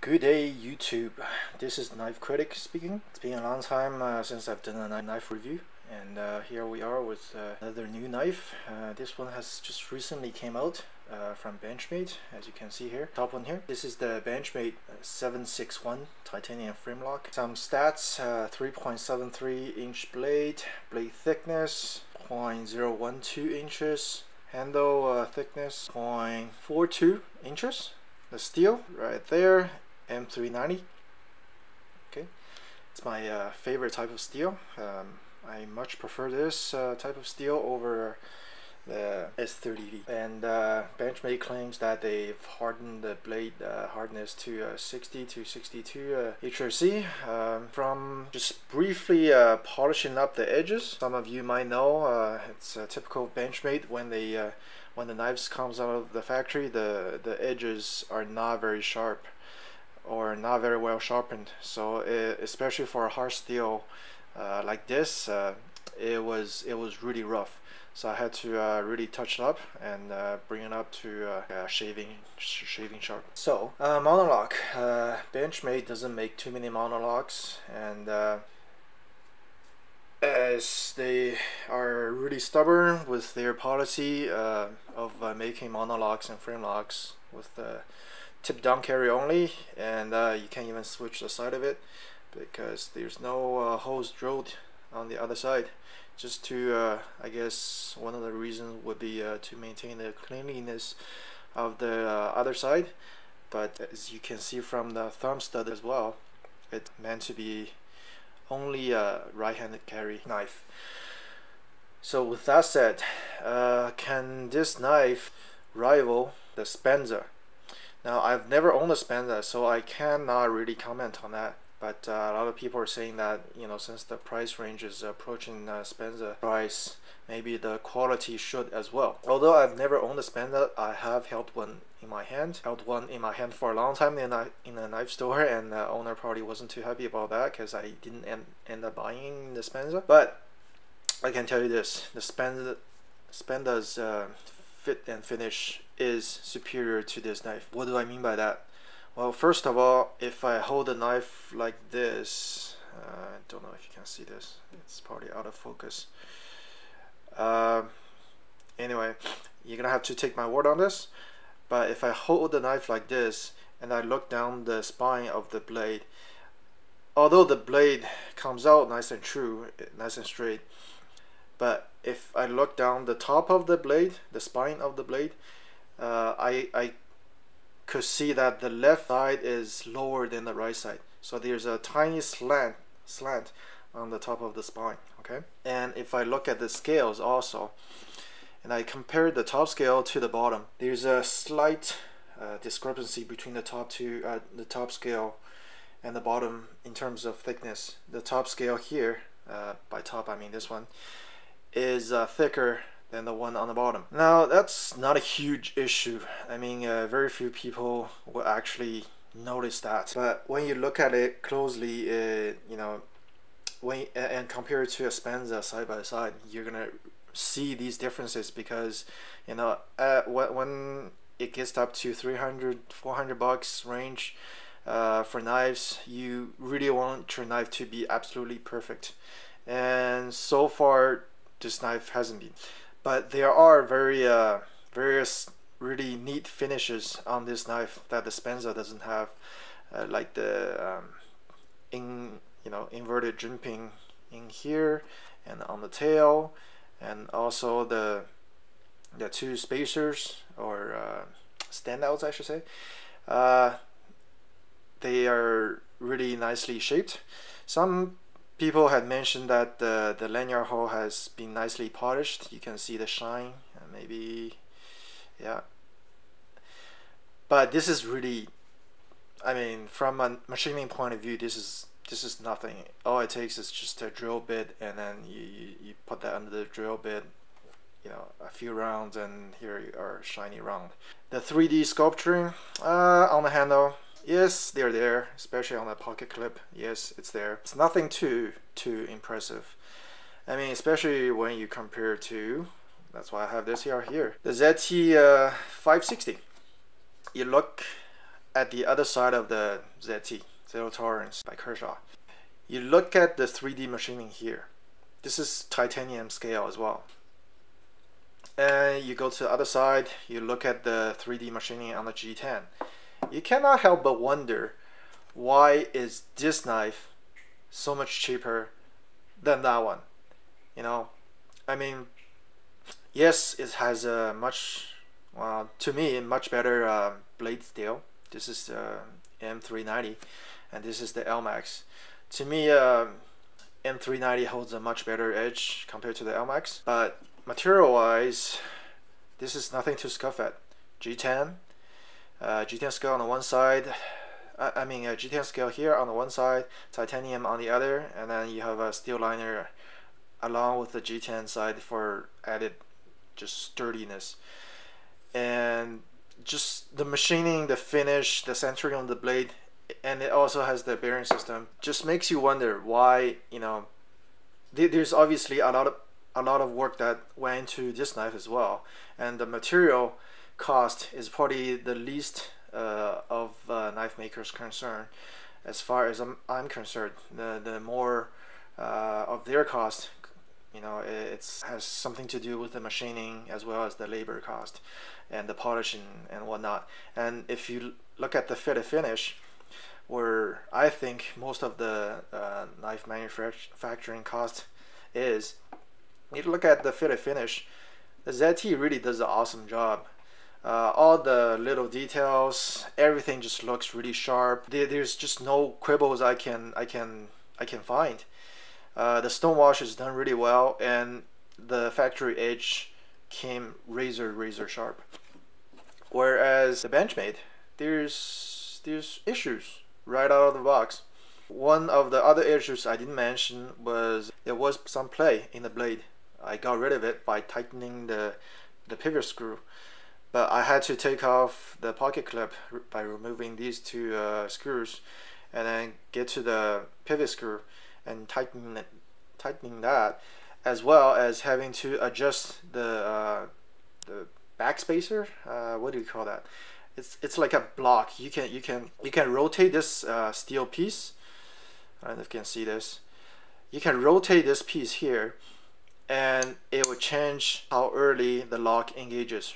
Good day, YouTube. This is Knife Critic speaking. It's been a long time since I've done a knife review, and here we are with another new knife. This one has just recently came out from Benchmade, as you can see here. Top one here. This is the Benchmade 761 titanium frame lock. Some stats: 3.73 inch blade, blade thickness 0.012 inches, handle thickness 0.42 inches. The steel right there, M390. Okay, it's my favorite type of steel. I much prefer this type of steel over the S30V. And Benchmade claims that they've hardened the blade hardness to 60 to 62 HRC from just briefly polishing up the edges. Some of you might know it's typical Benchmade when they when the knives comes out of the factory, the edges are not very sharp or not very well sharpened. So especially for a hard steel like this, it was really rough. So I had to really touch it up and bring it up to shaving sharp. So monolock. Benchmade doesn't make too many monolocks, and as they are really stubborn with their policy of making monolocks and frame locks with tip down carry only, and you can't even switch the side of it because there's no holes drilled on the other side. Just to I guess one of the reasons would be to maintain the cleanliness of the other side, but as you can see from the thumb stud as well, it's meant to be only a right-handed carry knife. So with that said, can this knife rival the Spencer? Now, I've never owned a Spencer, so I cannot really comment on that. But a lot of people are saying that, you know, since the price range is approaching Spencer price, maybe the quality should as well. Although I've never owned a Spencer, I have held one in my hand. Held one in my hand for a long time in a knife store, and the owner probably wasn't too happy about that because I didn't end up buying the Spencer. But I can tell you this: the Spencer's fit and finish is superior to this knife. What do I mean by that? Well, first of all, if I hold a knife like this, I don't know if you can see this, it's probably out of focus. Anyway, you're gonna have to take my word on this, but if I hold the knife like this and I look down the spine of the blade, although the blade comes out nice and true, nice and straight, but if I look down the top of the blade, the spine of the blade, I could see that the left side is lower than the right side. So there's a tiny slant on the top of the spine, okay? And if I look at the scales also, and I compare the top scale to the bottom, there's a slight discrepancy between the top scale and the bottom in terms of thickness. The top scale here, by top I mean this one, is thicker than the one on the bottom. Now, that's not a huge issue. I mean, very few people will actually notice that. But when you look at it closely, you know, and compare it to a Spencer side by side, you're gonna see these differences because, you know, when it gets up to 300-400 bucks range for knives, you really want your knife to be absolutely perfect. And so far, this knife hasn't been. But there are various really neat finishes on this knife that the Spencer doesn't have, like the inverted jimping in here and on the tail, and also the two spacers or standouts, I should say. They are really nicely shaped. Some people had mentioned that the lanyard hole has been nicely polished. You can see the shine, maybe, yeah. But this is really, I mean, from a machining point of view, this is nothing. All it takes is just a drill bit, and then you put that under the drill bit, you know, a few rounds, and here you are, shiny round. The 3D sculpturing on the handle, yes, they're there, especially on the pocket clip. Yes, it's there. It's nothing too impressive. I mean, especially when you compare to, that's why I have this here, the ZT 560. You look at the other side of the ZT, Zero Tolerance by Kershaw. You look at the 3D machining here. This is titanium scale as well. And you go to the other side, you look at the 3D machining on the G10. You cannot help but wonder, why is this knife so much cheaper than that one? You know, I mean, yes, it has a much, well, to me, much better blade steel. This is the M390, and this is the LMAX. To me, M390 holds a much better edge compared to the LMAX, but material-wise, this is nothing to scoff at. G10, G10 scale on the one side, G10 scale here on the one side, titanium on the other, and then you have a steel liner along with the G10 side for added just sturdiness. And just the machining, the finish, the centering on the blade, and it also has the bearing system, just makes you wonder why, you know, there's obviously a lot of work that went into this knife as well, and the material cost is probably the least of knife makers' concern. As far as I'm concerned, the more of their cost, you know, it has something to do with the machining as well as the labor cost and the polishing and whatnot. And if you look at the fit finish, where I think most of the knife manufacturing cost is, you look at the fit finish, the ZT really does an awesome job. All the little details, everything just looks really sharp. There's just no quibbles I can find. The stonewash is done really well, and the factory edge came razor sharp. Whereas the Benchmade, there's issues right out of the box. One of the other issues I didn't mention was there was some play in the blade. I got rid of it by tightening the pivot screw, but I had to take off the pocket clip by removing these two screws, and then get to the pivot screw and tightening that, as well as having to adjust the backspacer. What do you call that? It's like a block. You can rotate this steel piece. I don't know if you can see this. You can rotate this piece here, and it will change how early the lock engages.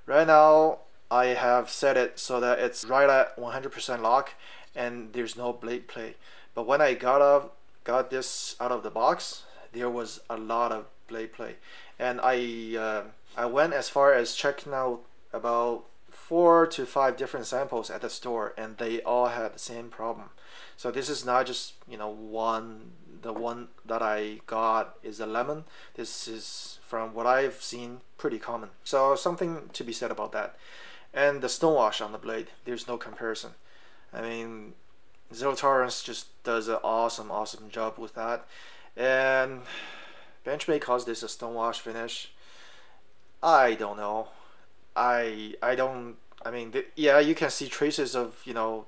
Right now, I have set it so that it's right at 100% lock, and there's no blade play. But when I got this out of the box, there was a lot of blade play, and I went as far as checking out about 4 to 5 different samples at the store, and they all had the same problem. So this is not just, you know, the one that I got is a lemon. This is, from what I've seen, pretty common. So something to be said about that. And the stonewash on the blade, there's no comparison. I mean, Zero Tolerance just does an awesome job with that. And Benchmade calls this a stonewash finish. I don't know. Yeah, you can see traces of, you know,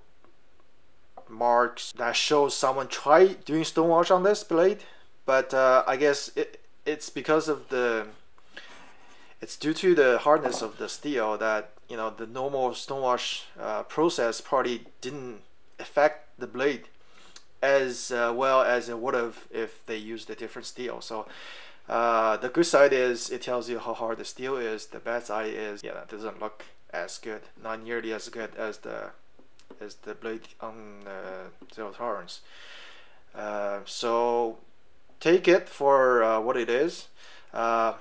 marks that shows someone tried doing stonewash on this blade, but I guess it's because of it's due to the hardness of the steel that, you know, the normal stonewash process probably didn't affect the blade as well as it would have if they used a different steel. So the good side is it tells you how hard the steel is. The bad side is, yeah, that doesn't look as good, not nearly as good as the blade on Zero Tolerance. So take it for what it is. I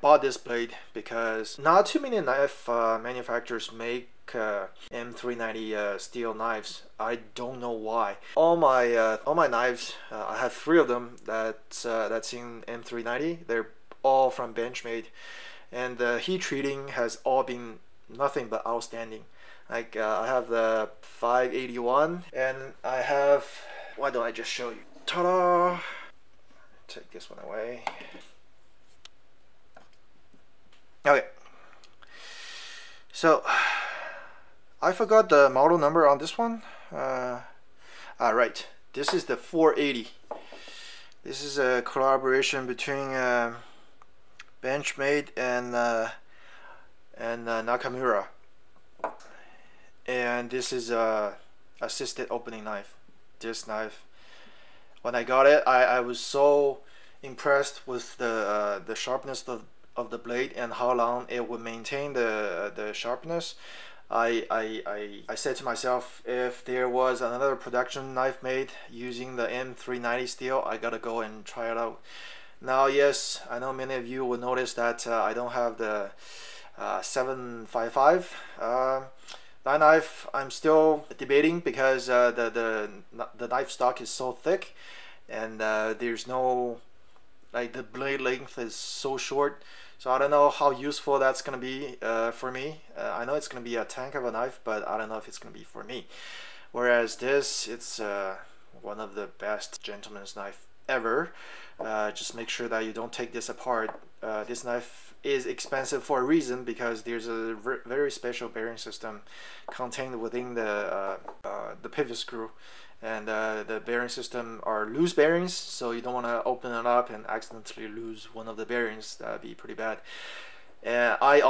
bought this blade because not too many knife manufacturers make M390 steel knives. I don't know why. All my knives, I have 3 of them that's in M390. They're all from Benchmade, and the heat treating has all been nothing but outstanding. Like I have the 581, and I have, why don't I just show you? Ta-da! Take this one away. Okay, so I forgot the model number on this one. Right, this is the 480. This is a collaboration between Benchmade and Nakamura. and this is a assisted opening knife. This knife, when I got it, I was so impressed with the sharpness of the blade and how long it would maintain the sharpness. I said to myself, if there was another production knife made using the M390 steel, I gotta go and try it out. Now, yes, I know many of you will notice that I don't have the 755. That knife I'm still debating because the knife stock is so thick, and there's no, like, the blade length is so short. So I don't know how useful that's gonna be for me. I know it's gonna be a tank of a knife, but I don't know if it's gonna be for me. Whereas this, it's one of the best gentleman's knife ever. Just make sure that you don't take this apart. This knife is expensive for a reason, because there's a very special bearing system contained within the pivot screw, and the bearing system are loose bearings, so you don't want to open it up and accidentally lose one of the bearings. That'd be pretty bad. And I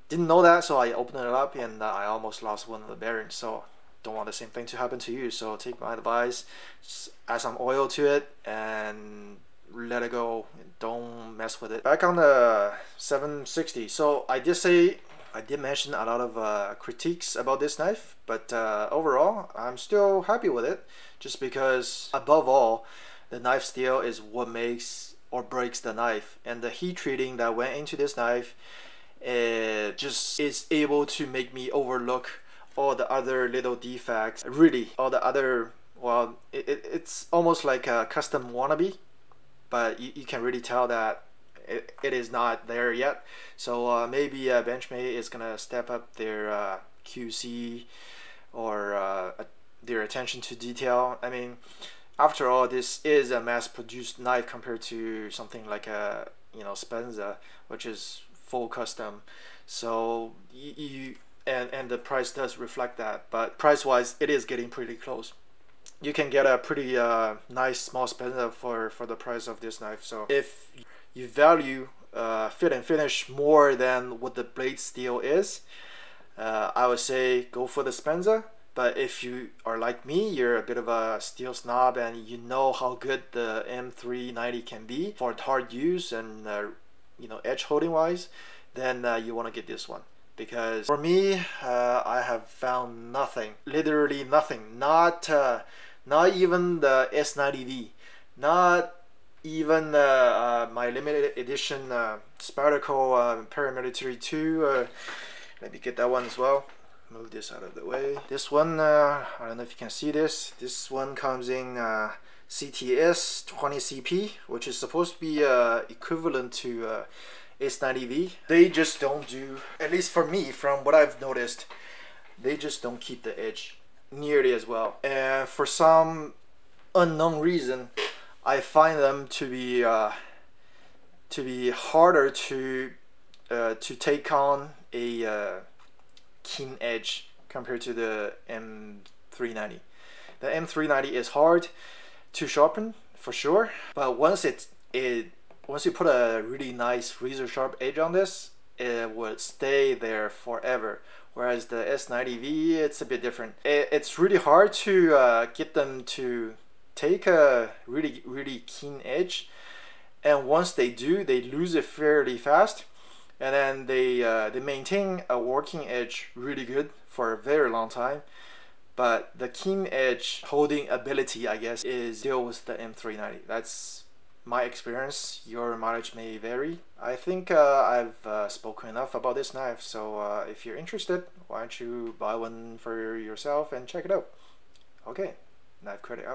didn't know that, so I opened it up and I almost lost one of the bearings. So don't want the same thing to happen to you. So take my advice, just add some oil to it and let it go. Don't mess with it. Back on the 760. So I did mention a lot of critiques about this knife, but overall I'm still happy with it, just because above all, the knife steel is what makes or breaks the knife, and the heat treating that went into this knife, it just is able to make me overlook all the other little defects. Really, all the other, well, it's almost like a custom wannabe, but you can really tell that it is not there yet. So maybe Benchmade is gonna step up their QC or their attention to detail. I mean, after all, this is a mass-produced knife compared to something like a Spenza, which is full custom. So and the price does reflect that, but price-wise, it is getting pretty close. You can get a pretty nice small Spenza for the price of this knife. So if you value fit and finish more than what the blade steel is, I would say go for the Spenza. But if you are like me, you're a bit of a steel snob and you know how good the M390 can be for hard use and edge holding wise, then you want to get this one. Because for me, I have found nothing, literally nothing, not even the S90V, not even my limited edition Spartaco Paramilitary 2. Let me get that one as well. Move this out of the way. This one, I don't know if you can see this. This one comes in CTS 20CP, which is supposed to be equivalent to S90V. They just don't do, at least for me, from what I've noticed, they just don't keep the edge nearly as well. And for some unknown reason, I find them to be harder to take on a keen edge compared to the M390. The M390 is hard to sharpen for sure, but once you put a really nice razor sharp edge on this, it will stay there forever. Whereas the S90V, it's a bit different. It's really hard to get them to take a really keen edge, and once they do, they lose it fairly fast, and then they maintain a working edge really good for a very long time. But the keen edge holding ability, I guess, is still with the M390. That's my experience. Your mileage may vary. I think I've spoken enough about this knife, so if you're interested, why don't you buy one for yourself and check it out. Okay, knife credit out.